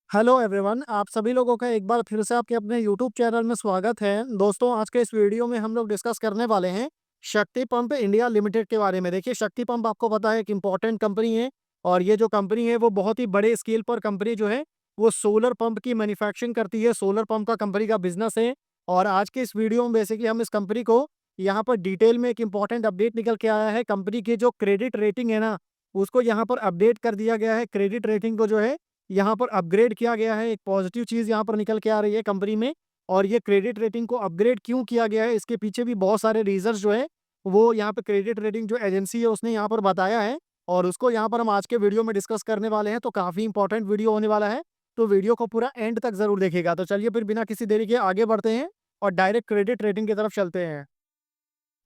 Hello everyone, आप सभी लोगों का एक बार फिर से आपके अपने यूट्यूब चैनल में स्वागत है। दोस्तों, आज के इस वीडियो में हम लोग डिस्कस करने वाले हैं शक्ति पंप इंडिया लिमिटेड के बारे में। देखिए, शक्ति पंप आपको पता है एक इम्पॉर्टेंट कंपनी है और ये जो कंपनी है वो बहुत ही बड़े स्केल पर कंपनी जो है वो सोलर पंप की मैन्युफैक्चरिंग करती है। सोलर पंप का कंपनी का बिजनेस है और आज के इस वीडियो में बेसिकली हम इस कंपनी को यहाँ पर डिटेल में एक इम्पॉर्टेंट अपडेट निकल के आया है। कंपनी की जो क्रेडिट रेटिंग है ना, उसको यहाँ पर अपडेट कर दिया गया है। क्रेडिट रेटिंग को जो है यहाँ पर अपग्रेड किया गया है। एक पॉजिटिव चीज़ यहाँ पर निकल के आ रही है कंपनी में। और ये क्रेडिट रेटिंग को अपग्रेड क्यों किया गया है, इसके पीछे भी बहुत सारे रीजंस जो है वो यहाँ पे क्रेडिट रेटिंग जो एजेंसी है उसने यहाँ पर बताया है और उसको यहाँ पर हम आज के वीडियो में डिस्कस करने वाले हैं। तो काफ़ी इंपॉर्टेंट वीडियो होने वाला है, तो वीडियो को पूरा एंड तक जरूर देखिएगा। तो चलिए फिर बिना किसी देरी के आगे बढ़ते हैं और डायरेक्ट क्रेडिट रेटिंग की तरफ चलते हैं।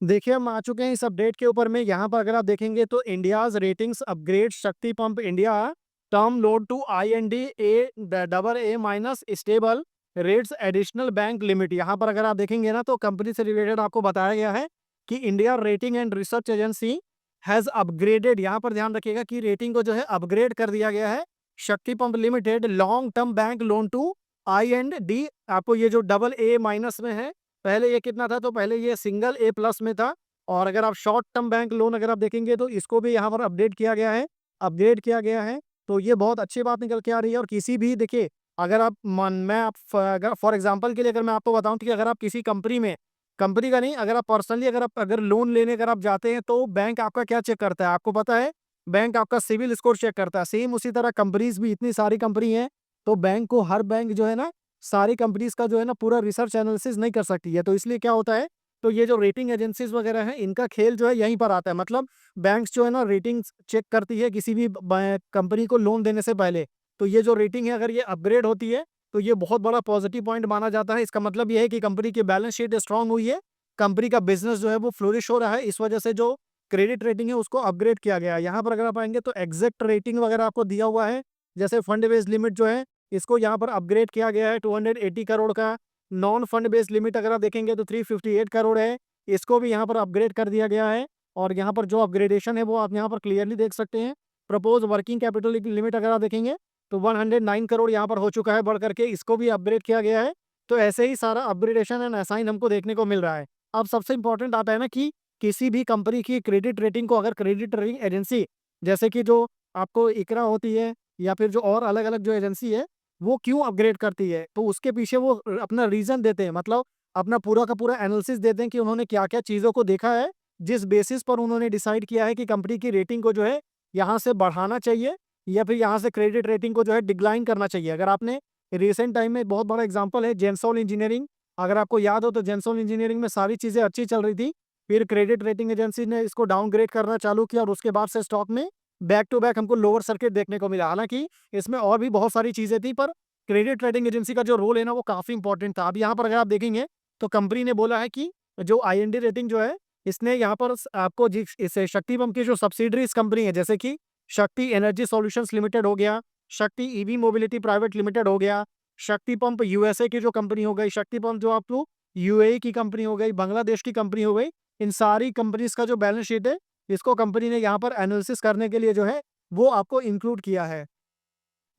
देखिए, हम आ चुके हैं इस अपडेट के ऊपर में। यहाँ पर अगर आप देखेंगे तो India's ratings upgrade Shakti pump India term loan to IND AA minus stable rates additional bank limit. यहाँ पर अगर आप देखेंगे ना तो कंपनी से रिलेटेड आपको बताया गया है कि India rating and research agency has upgraded. यहाँ पर ध्यान रखिएगा कि रेटिंग को जो है अपग्रेड कर दिया गया है। Shakti pump limited long term bank loan to IND, आपको ये जो AA माइनस में है, पहले ये कितना था, तो पहले ये सिंगल A+ में था। और अगर आप शॉर्ट टर्म बैंक लोन अगर आप देखेंगे तो इसको भी यहाँ पर अपडेट किया गया है, अपग्रेड किया गया है। तो ये बहुत अच्छी बात निकल के आ रही है। और किसी भी देखिए, अगर आप मन मैं आप अगर फॉर एग्जांपल के लिए अगर मैं आपको बताऊं कि अगर आप किसी कंपनी में, कंपनी का नहीं, अगर आप पर्सनली अगर लोन लेने अगर आप जाते हैं तो बैंक आपका क्या चेक करता है आपको पता है? बैंक आपका सिविल स्कोर चेक करता है। सेम उसी तरह कंपनीज भी, इतनी सारी कंपनी है तो बैंक को, हर बैंक जो है ना, सारी कंपनीज का जो है ना पूरा रिसर्च एनालिसिस नहीं कर सकती है। तो इसलिए क्या होता है, तो ये जो रेटिंग एजेंसीज वगैरह हैं इनका खेल जो है यहीं पर आता है। मतलब बैंक्स जो है ना रेटिंग्स चेक करती है किसी भी कंपनी को लोन देने से पहले। तो ये जो रेटिंग है अगर ये अपग्रेड होती है तो ये बहुत बड़ा पॉजिटिव पॉइंट माना जाता है। इसका मतलब ये है कि कंपनी की बैलेंस शीट स्ट्रांग हुई है, कंपनी का बिजनेस जो है वो फ्लोरिश हो रहा है। इस वजह से जो क्रेडिट रेटिंग है उसको अपग्रेड किया गया है। यहाँ पर अगर आप आएंगे तो एग्जैक्ट रेटिंग वगैरह आपको दिया हुआ है। जैसे फंड बेस्ड लिमिट जो है इसको यहाँ पर अपग्रेड किया गया है 280 करोड़ का। नॉन फंड बेस्ड लिमिट अगर आप देखेंगे तो 358 करोड़ है, इसको भी यहाँ पर अपग्रेड कर दिया गया है। और यहाँ पर जो अपग्रेडेशन है वो आप यहाँ पर क्लियरली देख सकते हैं। प्रपोज वर्किंग कैपिटल लिमिट अगर आप देखेंगे तो 109 करोड़ यहाँ पर हो चुका है बढ़ करके, इसको भी अपग्रेड किया गया है। तो ऐसे ही सारा अपग्रेडेशन एंड असाइन हमको देखने को मिल रहा है। अब सबसे इंपॉर्टेंट आता है ना कि किसी भी कंपनी की क्रेडिट रेटिंग को अगर क्रेडिट रेटिंग एजेंसी, जैसे कि जो आपको इकरा होती है या फिर जो और अलग अलग जो एजेंसी है, वो क्यों अपग्रेड करती है, तो उसके पीछे वो अपना रीजन देते हैं। मतलब अपना पूरा का पूरा एनालिसिस देते हैं कि उन्होंने क्या क्या चीज़ों को देखा है, जिस बेसिस पर उन्होंने डिसाइड किया है कि कंपनी की रेटिंग को जो है यहाँ से बढ़ाना चाहिए या फिर यहाँ से क्रेडिट रेटिंग को जो है डिक्लाइन करना चाहिए। अगर आपने रिसेंट टाइम में, बहुत बड़ा एग्जाम्पल है जेंसॉल इंजीनियरिंग, अगर आपको याद हो तो जेंसॉल इंजीनियरिंग में सारी चीज़ें अच्छी चल रही थी, फिर क्रेडिट रेटिंग एजेंसी ने इसको डाउनग्रेड करना चालू किया और उसके बाद से स्टॉक में बैक टू बैक हमको लोअर सर्किट देखने को मिला। हालांकि इसमें और भी बहुत सारी चीज़ें थी, पर क्रेडिट रेटिंग एजेंसी का जो रोल है ना वो काफ़ी इंपॉर्टेंट था। अब यहाँ पर अगर आप देखेंगे तो कंपनी ने बोला है कि जो IND रेटिंग जो है, इसने यहाँ पर आपको जिस इस शक्ति पंप की जो सब्सिडरीज कंपनी है, जैसे कि शक्ति एनर्जी सॉल्यूशंस लिमिटेड हो गया, शक्ति EV मोबिलिटी प्राइवेट लिमिटेड हो गया, शक्ति पंप USA की जो कंपनी हो गई, शक्ति पंप जो आपको UAE की कंपनी हो गई, बांग्लादेश की कंपनी हो गई, इन सारी कंपनीज का जो बैलेंस शीट है इसको कंपनी ने यहाँ पर एनालिसिस करने के लिए जो है वो आपको इंक्लूड किया है।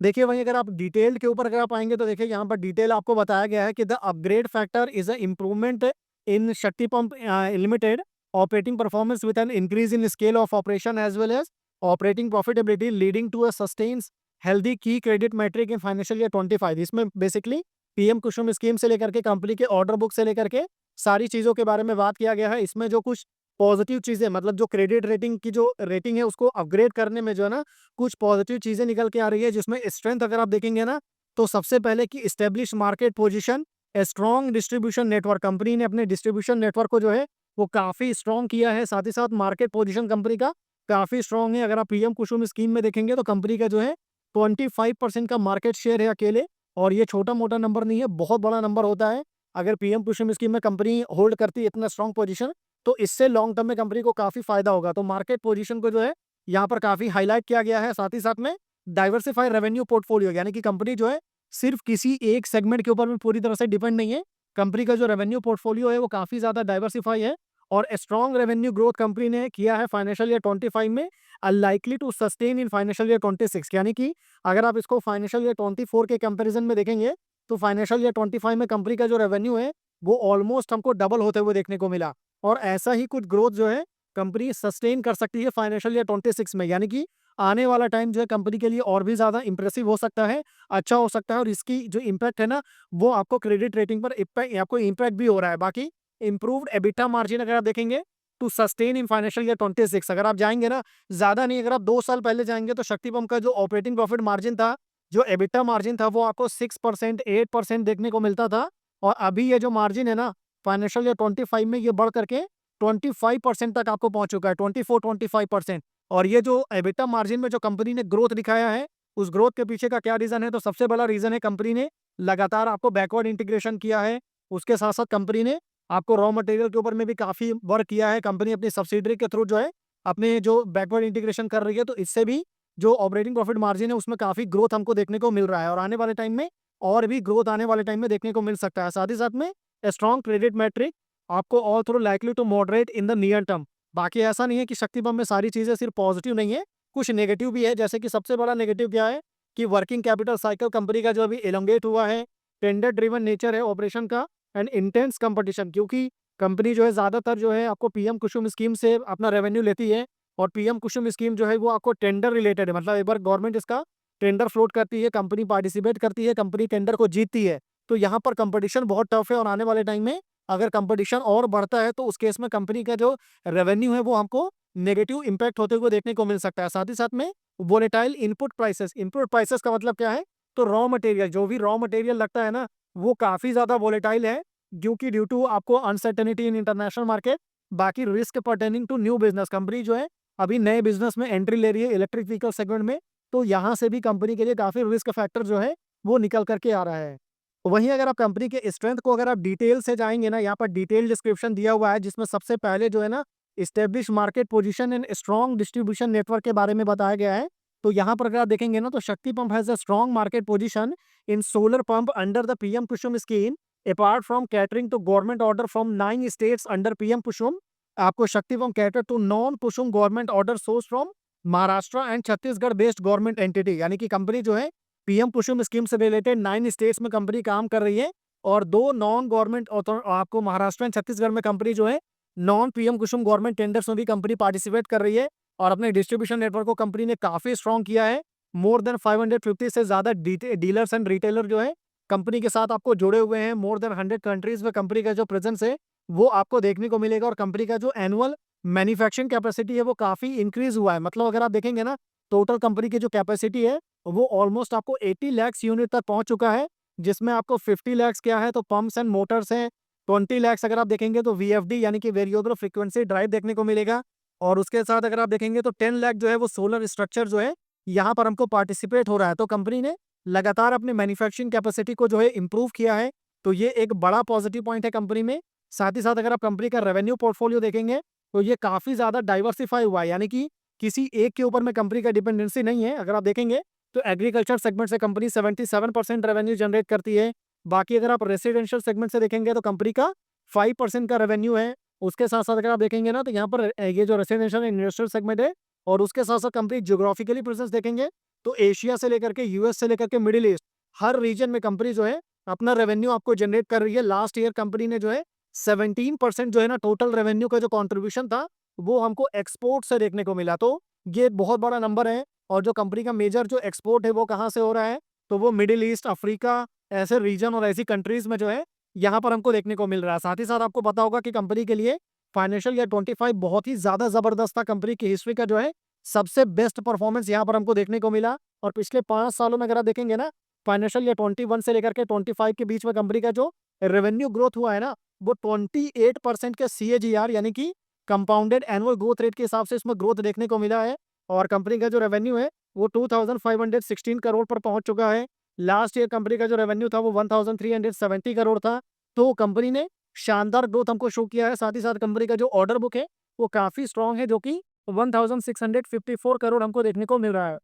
देखिए, वहीं अगर आप डिटेल के ऊपर अगर आप आएंगे तो देखिए यहाँ पर डिटेल आपको बताया गया है कि the upgrade factor is a improvement in Shakti pump limited operating performance with an increase in scale of operation as well as operating profitability leading to a sustains healthy key credit metric in financial year 25। इसमें basically PM कुसुम scheme से लेकर के company के order book से लेकर के सारी चीज़ों के बारे में बात किया गया है। इसमें जो कुछ पॉजिटिव चीज़ें, मतलब जो क्रेडिट रेटिंग की जो रेटिंग है उसको अपग्रेड करने में जो है ना कुछ पॉजिटिव चीजें निकल के आ रही है, जिसमें स्ट्रेंथ अगर आप देखेंगे ना तो सबसे पहले कि establish market position, strong distribution network. Company ने अपने डिस्ट्रीब्यूशन नेटवर्क को जो है वो काफी स्ट्रॉन्ग किया है। साथ ही साथ मार्केट पोजीशन कंपनी का काफी स्ट्रॉन्ग है। अगर आप PM कुसुम स्कीम में देखेंगे तो कंपनी का जो है 25% का मार्केट शेयर है अकेले, और ये छोटा मोटा नंबर नहीं है, बहुत बड़ा नंबर होता है। अगर PM कुसुम स्कीम में कंपनी होल्ड करती है इतना स्ट्रॉन्ग पोजीशन, तो इससे लॉन्ग टर्म में कंपनी को काफी फायदा होगा। तो मार्केट पोजीशन को जो है यहाँ पर काफ़ी हाईलाइट किया गया है। साथ ही साथ में डाइवर्सिफाई रेवेन्यू पोर्टफोलियो, यानी कि कंपनी जो है सिर्फ किसी एक सेगमेंट के ऊपर में पूरी तरह से डिपेंड नहीं है। कंपनी का जो रेवेन्यू पोर्टफोलियो है वो काफ़ी ज़्यादा डाइवर्सिफाई है और स्ट्रॉन्ग रेवेन्यू ग्रोथ कंपनी ने किया है फाइनेंशियल ईयर 25 में, unlikely to sustain in financial year 26। यानी कि अगर आप इसको फाइनेंशियल ईयर 24 के कंपैरिजन में देखेंगे तो फाइनेंशियल ईयर 25 में कंपनी का जो रेवेन्यू है वो ऑलमोस्ट हमको डबल होते हुए देखने को मिला। और ऐसा ही कुछ ग्रोथ जो है कंपनी सस्टेन कर सकती है फाइनेंशियल ईयर 26 में। यानी कि आने वाला टाइम जो है कंपनी के लिए और भी ज़्यादा इंप्रेसिव हो सकता है, अच्छा हो सकता है, और इसकी जो इम्पैक्ट है ना वो आपको क्रेडिट रेटिंग पर आपको इम्पैक्ट भी हो रहा है। बाकी इंप्रूव्ड एबिटा मार्जिन अगर आप देखेंगे to sustain in financial year 26, अगर आप जाएंगे ना, ज़्यादा नहीं, अगर आप 2 साल पहले जाएंगे तो शक्ति पंप का जो ऑपरेटिंग प्रॉफिट मार्जिन था, जो एबिटा मार्जिन था, वो आपको 6%, 8% देखने को मिलता था। और अभी ये जो मार्जिन है ना फाइनेंशियल ईयर 25 में ये बढ़ करके 25% तक आपको पहुंच चुका है, 24-25%। और ये जो एबिटा मार्जिन में जो कंपनी ने ग्रोथ दिखाया है, उस ग्रोथ के पीछे का क्या रीज़न है? तो सबसे बड़ा रीज़न है कंपनी ने लगातार आपको बैकवर्ड इंटीग्रेशन किया है। उसके साथ-साथ कंपनी ने आपको रॉ मटेरियल के ऊपर में भी काफ़ी वर्क किया है। कंपनी अपनी सब्सिडियरी के थ्रू जो है, अपने जो बैकवर्ड इंटीग्रेशन कर रही है, तो इससे भी जो ऑपरेटिंग प्रॉफिट मार्जिन है, उसमें काफ़ी ग्रोथ हमको देखने को मिल रहा है। और आने वाले टाइम में और भी ग्रोथ आने वाले टाइम में देखने को मिल सकता है। साथ ही साथ में स्ट्रॉन्ग क्रेडिट मैट्रिक आपको all through likely to moderate in the near term. बाकी ऐसा नहीं है कि शक्ति पंप में सारी चीज़ें सिर्फ पॉजिटिव नहीं है, कुछ नेगेटिव भी है। जैसे कि सबसे बड़ा नेगेटिव क्या है कि वर्किंग कैपिटल साइकिल कंपनी का जो अभी एलोंगेट हुआ है, टेंडर ड्रिवन नेचर है ऑपरेशन का, एंड इंटेंस कंपटीशन, क्योंकि कंपनी जो है ज़्यादातर जो है आपको पीएम कुसुम स्कीम से अपना रेवेन्यू लेती है। और पीएम कुसुम स्कीम जो है वो आपको टेंडर रिलेटेड है, मतलब एक बार गवर्नमेंट इसका टेंडर फ्लोट करती है, कंपनी पार्टिसिपेट करती है, कंपनी टेंडर को जीतती है, तो यहाँ पर कंपटीशन बहुत टफ है। और आने वाले टाइम में अगर कंपटीशन और बढ़ता है तो उस केस में कंपनी का जो रेवेन्यू है वो हमको नेगेटिव इम्पैक्ट होते हुए देखने को मिल सकता है। साथ ही साथ में वोलेटाइल इनपुट प्राइसेस का मतलब क्या है? तो रॉ मटेरियल, जो भी रॉ मटेरियल लगता है ना, वो काफ़ी ज़्यादा वोलेटाइल है, क्योंकि ड्यू टू आपको अनसर्टेनिटी इन इंटरनेशनल मार्केट, बाकी risk pertaining to new business, company जो है अभी नए बिजनेस में एंट्री ले रही है इलेक्ट्रिक व्हीकल सेगमेंट में, तो यहाँ से भी कंपनी के लिए काफ़ी रिस्क फैक्टर जो है वो निकल करके आ रहा है। वहीं अगर आप कंपनी के स्ट्रेंथ को अगर आप डिटेल से जाएँगे ना, यहाँ पर डिटेल डिस्क्रिप्शन दिया हुआ है, जिसमें सबसे पहले जो है ना establish market position and strong distribution network के बारे में बताया गया है। तो यहाँ पर अगर आप देखेंगे ना, तो Shakti pump has a strong market position in solar pump under the PM Kusum scheme, apart from catering to government order from 9 states under PM Kusum. आपको Shakti pump cater to non Kusum government order source from Maharashtra and Chhattisgarh based government entity. यानी कि company जो है PM Kusum scheme से related 9 states में company काम कर रही है, और 2 नॉन गवर्नमेंट आपको महाराष्ट्र एंड छत्तीसगढ़ में कंपनी जो है नॉन पीएम कुसुम गवर्नमेंट टेंडर्स में भी कंपनी पार्टिसिपेट कर रही है। और अपने डिस्ट्रीब्यूशन नेटवर्क को कंपनी ने काफ़ी स्ट्रॉन्ग किया है। मोर देन 550 से ज़्यादा डीलर्स एंड रिटेलर जो है कंपनी के साथ आपको जुड़े हुए हैं। मोर देन 100 कंट्रीज़ में कंपनी का जो प्रेज़ेंस है वो आपको देखने को मिलेगा। और कंपनी का जो एनुअल मैन्युफैक्चरिंग कैपेसिटी है वो काफ़ी इंक्रीज़ हुआ है। मतलब अगर आप देखेंगे ना, टोटल कंपनी की जो कैपेसिटी है वो ऑलमोस्ट आपको 80 लाख यूनिट तक पहुंच चुका है, जिसमें आपको 50 लाख क्या है तो पंप्स एंड मोटर्स हैं। 20 लाख अगर आप देखेंगे तो वीएफडी यानी कि वेरिएबल फ्रीक्वेंसी ड्राइव देखने को मिलेगा। और उसके साथ अगर आप देखेंगे तो 10 लाख जो है वो सोलर स्ट्रक्चर जो है यहाँ पर हमको पार्टिसिपेट हो रहा है। तो कंपनी ने लगातार अपनी मैन्युफैक्चरिंग कैपेसिटी को जो है इम्प्रूव किया है, तो ये एक बड़ा पॉजिटिव पॉइंट है कंपनी में। साथ ही साथ अगर आप कंपनी का रेवेन्यू पोर्टफोलियो देखेंगे तो ये काफ़ी ज़्यादा डाइवर्सिफाई हुआ है, यानी कि किसी एक के ऊपर में कंपनी का डिपेंडेंसी नहीं है। अगर आप देखेंगे तो एग्रीकल्चर सेगमेंट से कंपनी 77% रेवेन्यू जनरेट करती है। बाकी अगर आप रेसिडेंशियल सेगमेंट से देखेंगे तो कंपनी का 5% का रेवेन्यू है। उसके साथ-साथ अगर आप देखेंगे ना, तो यहाँ पर ये जो रेसिडेंशियल इंडस्ट्रियल सेगमेंट है, और उसके साथ-साथ कंपनी ज्योग्राफिकली प्रेजेंस देखेंगे तो एशिया से लेकर के यूएस से लेकर के मिडिल ईस्ट, हर रीजन में कंपनी जो है अपना रेवेन्यू आपको जनरेट कर रही है। लास्ट ईयर कंपनी ने जो है 17% जो है ना टोटल रेवेन्यू का जो कंट्रीब्यूशन था वो हमको एक्सपोर्ट से देखने को मिला। तो ये बहुत बड़ा नंबर है। और जो कंपनी का मेजर जो एक्सपोर्ट है वो कहाँ से हो रहा है, तो वो मिडिल ईस्ट, अफ्रीका, ऐसे रीजन और ऐसी कंट्रीज में जो है यहाँ पर हमको देखने को मिल रहा है। साथ ही साथ आपको पता होगा कि कंपनी के लिए फाइनेंशियल ईयर 25 बहुत ही ज़्यादा ज़बरदस्त था। कंपनी की हिस्ट्री का जो है सबसे बेस्ट परफॉर्मेंस यहाँ पर हमको देखने को मिला। और पिछले 5 सालों में अगर आप देखेंगे ना, फाइनेंशियल ईयर 21 से लेकर के 25 के बीच में कंपनी का जो रेवेन्यू ग्रोथ हुआ है ना, वो 28% के सीएजीआर यानी कि कंपाउंडेड एनुअल ग्रोथ रेट के हिसाब से इसमें ग्रोथ देखने को मिला है। और कंपनी का जो रेवेन्यू है वो 2516 करोड़ पर पहुंच चुका है। लास्ट ईयर कंपनी का जो रेवेन्यू था वो 1370 करोड़ था। तो कंपनी ने शानदार ग्रोथ हमको शो किया है। साथ ही साथ कंपनी का जो ऑर्डर बुक है वो काफ़ी स्ट्रॉन्ग है, जो कि 1654 करोड़ हमको देखने को मिल रहा है।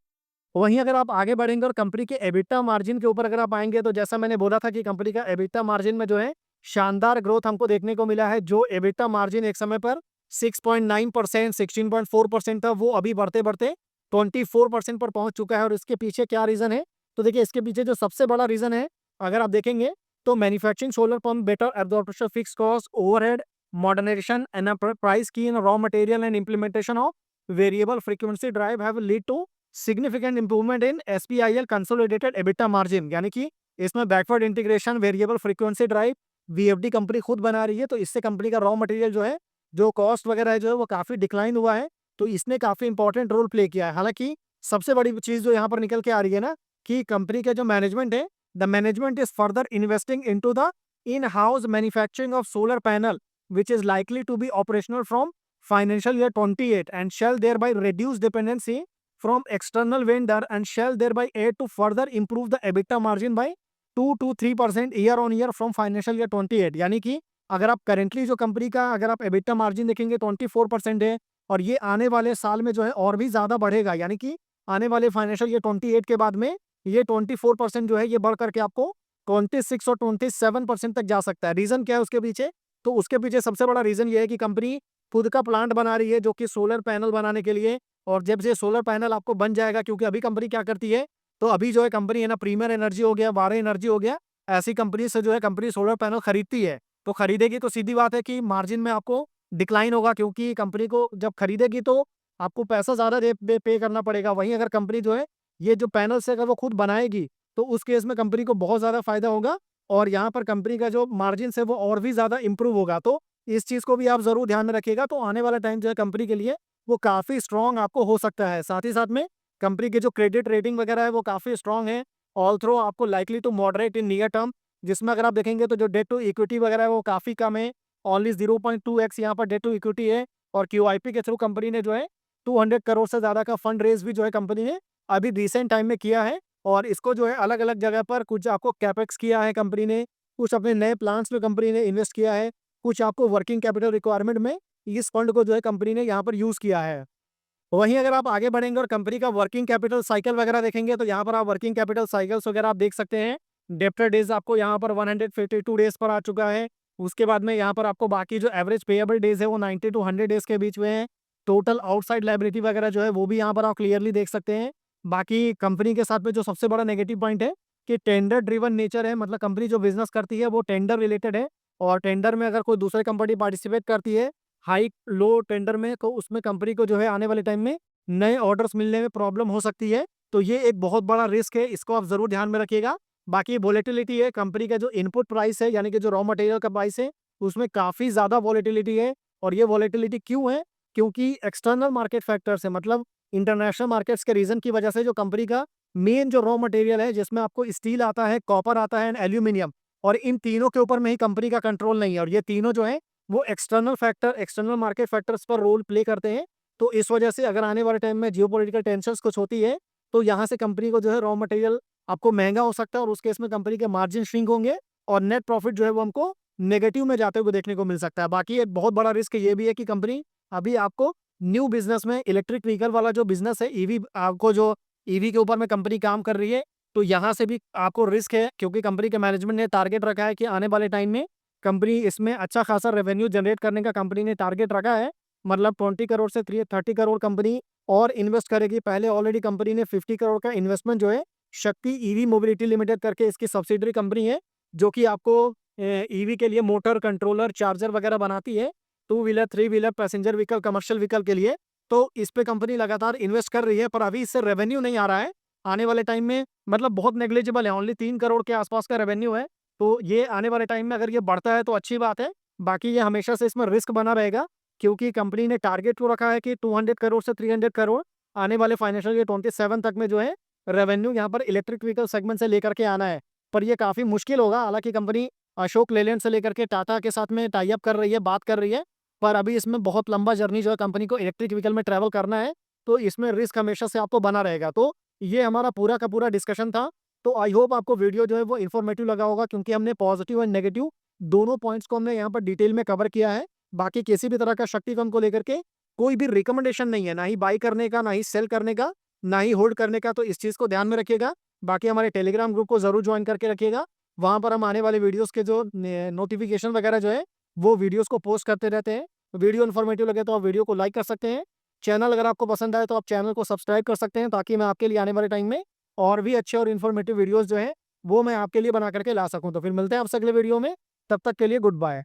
वहीं अगर आप आगे बढ़ेंगे और कंपनी के एबिटा मार्जिन के ऊपर अगर आप आएँगे, तो जैसा मैंने बोला था कि कंपनी का एबिटा मार्जिन में जो है शानदार ग्रोथ हमको देखने को मिला है। जो एबिटा मार्जिन एक समय पर 6.9%, 16.4% था, वो अभी बढ़ते-बढ़ते 24% पर पहुंच चुका है। और इसके पीछे क्या रीज़न है? तो देखिए, इसके पीछे जो सबसे बड़ा रीज़न है, अगर आप देखेंगे, तो manufacturing solar pump better absorption of fixed cost, overhead, modernisation and price की in raw material and implementation of variable frequency drive have lead to significant improvement in SPIL consolidated EBITDA margin. यानी कि इसमें backward integration, variable frequency drive, VFD company खुद बना रही है, तो इससे कंपनी का रॉ मटेरियल जो है, जो कॉस्ट वगैरह है, जो है वो काफ़ी डिक्लाइन हुआ है। तो इसने काफ़ी इंपॉर्टेंट रोल प्ले किया है। हालाँकि सबसे बड़ी चीज़ जो यहाँ पर निकल के आ रही है ना, कि कंपनी का जो मैनेजमेंट है, the management is further investing into the in-house manufacturing of solar panel, which is likely to be operational from financial year 28 and shall thereby reduce dependency from external vendor and shall thereby aid to further improve the EBITDA margin by 2 to 3% year on year from financial year 28। यानी कि अगर आप currently जो company का अगर आप EBITDA margin देखेंगे 24% है, और ये आने वाले साल में जो है और भी ज़्यादा बढ़ेगा। यानी कि आने वाले फाइनेंशियल ईयर 28 के बाद में ये 24% जो है ये बढ़ करके आपको 26 और 27% तक जा सकता है। रीज़न क्या है उसके पीछे? तो उसके पीछे सबसे बड़ा रीज़न ये है कि कंपनी खुद का प्लांट बना रही है, जो कि सोलर पैनल बनाने के लिए। और जब से सोलर पैनल आपको बन जाएगा, क्योंकि अभी कंपनी क्या करती है, तो अभी जो है कंपनी है ना, प्रीमियर एनर्जी हो गया, वारे एनर्जी हो गया, ऐसी कंपनी से जो है कंपनी सोलर पैनल खरीदती है। तो खरीदेगी तो सीधी बात है कि मार्जिन में आपको डिक्लाइन होगा, क्योंकि कंपनी को जब खरीदेगी तो आपको पैसा ज़्यादा पे करना पड़ेगा। वहीं अगर कंपनी जो है ये जो पैनल्स है अगर वो खुद बनाएगी, तो उस केस में कंपनी को बहुत ज़्यादा फायदा होगा, और यहाँ पर कंपनी का जो मार्जिन है वो और भी ज़्यादा इंप्रूव होगा। तो इस चीज़ को भी आप ज़रूर ध्यान में रखिएगा। तो आने वाला टाइम जो है कंपनी के लिए वो काफ़ी स्ट्रॉन्ग आपको हो सकता है। साथ ही साथ में कंपनी की जो क्रेडिट रेटिंग वगैरह है वो काफ़ी स्ट्रॉन्ग है। ऑल्थो आपको likely to moderate in near term, जिसमें अगर आप देखेंगे तो जो डेट टू इक्विटी वगैरह है वो काफ़ी कम है। ओनली 0.2x यहाँ पर डेट टू इक्विटी है। और क्यूआईपी के थ्रू कंपनी ने जो है 200 करोड़ से ज़्यादा का फंड रेज भी जो है कंपनी ने अभी रिसेंट टाइम में किया है। और इसको जो है अलग-अलग जगह पर कुछ आपको कैपेक्स किया है कंपनी ने, कुछ अपने नए प्लांट्स में कंपनी ने इन्वेस्ट किया है, कुछ आपको वर्किंग कैपिटल रिक्वायरमेंट में इस फंड को जो है कंपनी ने यहाँ पर यूज़ किया है। वहीं अगर आप आगे बढ़ेंगे और कंपनी का वर्किंग कैपिटल साइकिल वगैरह देखेंगे, तो यहाँ पर आप वर्किंग कैपिटल साइकिल्स वगैरह आप देख सकते हैं। डेब्टर डेज आपको यहाँ पर 152 डेज पर आ चुका है। उसके बाद में यहाँ पर आपको बाकी जो एवरेज पेएबल डेज है वो 90 टू 100 डेज के बीच में है। टोटल आउटसाइड लायबिलिटी वगैरह जो है वो भी यहाँ पर आप क्लियरली देख सकते हैं। बाकी कंपनी के साथ में जो सबसे बड़ा नेगेटिव पॉइंट है कि टेंडर ड्रिवन नेचर है, मतलब कंपनी जो बिजनेस करती है वो टेंडर रिलेटेड है। और टेंडर में अगर कोई दूसरी कंपनी पार्टिसिपेट करती है हाई लो टेंडर में, तो उसमें कंपनी को जो है आने वाले टाइम में नए ऑर्डर्स मिलने में प्रॉब्लम हो सकती है। तो ये एक बहुत बड़ा रिस्क है, इसको आप ज़रूर ध्यान में रखिएगा। बाकी वोलेटिलिटी है, कंपनी का जो इनपुट प्राइस है यानी कि जो रॉ मटेरियल का प्राइस है, उसमें काफ़ी ज़्यादा वोलेटिलिटी है। और ये वोलेटिलिटी क्यों है? क्योंकि एक्सटर्नल मार्केट फैक्टर्स है, मतलब इंटरनेशनल मार्केट्स के रीज़न की वजह से जो कंपनी का मेन जो रॉ मटेरियल है, जिसमें आपको स्टील आता है, कॉपर आता है एंड एल्यूमीनियम, और इन तीनों के ऊपर में ही कंपनी का कंट्रोल नहीं है। और ये तीनों जो है वो external factor, external market factors पर रोल प्ले करते हैं। तो इस वजह से अगर आने वाले टाइम में जियोपॉलिटिकल टेंशन्स कुछ होती है, तो यहाँ से कंपनी को जो है रॉ मटेरियल आपको महँगा हो सकता है, और उस केस में कंपनी के मार्जिन श्रिंक होंगे और नेट प्रॉफिट जो है वो हमको नेगेटिव में जाते हुए देखने को मिल सकता है। बाकी एक बहुत बड़ा रिस्क ये भी है कि कंपनी अभी आपको न्यू बिज़नेस में इलेक्ट्रिक व्हीकल वाला जो बिज़नेस है, ईवी आपको जो ईवी के ऊपर में कंपनी काम कर रही है, तो यहाँ से भी आपको रिस्क है, क्योंकि कंपनी के मैनेजमेंट ने टारगेट रखा है कि आने वाले टाइम में कंपनी इसमें अच्छा खासा रेवेन्यू जनरेट करने का कंपनी ने टारगेट रखा है। मतलब 20 करोड़ से 30 करोड़ कंपनी और इन्वेस्ट करेगी। पहले ऑलरेडी कंपनी ने 50 करोड़ का इन्वेस्टमेंट जो है शक्ति ईवी मोबिलिटी लिमिटेड करके इसकी सब्सिडरी कंपनी है, जो कि आपको ईवी के लिए मोटर, कंट्रोलर, चार्जर वगैरह बनाती है, two wheeler, three wheeler, passenger vehicle, commercial vehicle के लिए। तो इस पे कंपनी लगातार इन्वेस्ट कर रही है, पर अभी इससे रेवेन्यू नहीं आ रहा है। आने वाले टाइम में मतलब बहुत नेग्लिजिबल है, ओनली 3 करोड़ के आसपास का रेवेन्यू है। तो ये आने वाले टाइम में अगर ये बढ़ता है तो अच्छी बात है। बाकी ये हमेशा से इसमें रिस्क बना रहेगा, क्योंकि कंपनी ने टारगेट को रखा है कि 200 करोड़ से 300 करोड़ आने वाले फाइनेंशियल ईयर 27 तक में जो है रेवेन्यू यहाँ पर इलेक्ट्रिक व्हीकल सेगमेंट से लेकर के आना है। पर ये काफ़ी मुश्किल होगा। हालाँकि कंपनी अशोक लेलैंड से लेकर के टाटा के साथ में टाई अप कर रही है, बात कर रही है, पर अभी इसमें बहुत लंबा जर्नी जो है कंपनी को इलेक्ट्रिक व्हीकल में ट्रैवल करना है, तो इसमें रिस्क हमेशा से आपको बना रहेगा। तो ये हमारा पूरा का पूरा डिस्कशन था। तो आई होप आपको वीडियो जो है वो इन्फॉर्मेटिव लगा होगा, क्योंकि हमने पॉजिटिव एंड नेगेटिव दोनों पॉइंट्स को हमने यहाँ पर डिटेल में कवर किया है। बाकी किसी भी तरह का शक्ति फंड को लेकर के कोई भी रिकमेंडेशन नहीं है, ना ही बाई करने का, ना ही सेल करने का, ना ही होल्ड करने का। तो इस चीज़ को ध्यान में रखिएगा। बाकी हमारे टेलीग्राम ग्रुप को ज़रूर ज्वाइन करके रखिएगा। वहाँ पर हम आने वाले वीडियोस के जो नोटिफिकेशन वगैरह जो है वो वीडियोस को पोस्ट करते रहते हैं। वीडियो इन्फॉर्मेटिव लगे तो आप वीडियो को लाइक कर सकते हैं। चैनल अगर आपको पसंद आए तो आप चैनल को सब्सक्राइब कर सकते हैं, ताकि मैं आपके लिए आने वाले टाइम में और भी अच्छे और इन्फॉर्मेटिव वीडियोस जो हैं वो मैं आपके लिए बना करके ला सकूँ। तो फिर मिलते हैं आपसे अगले वीडियो में, तब तक के लिए गुड बाय।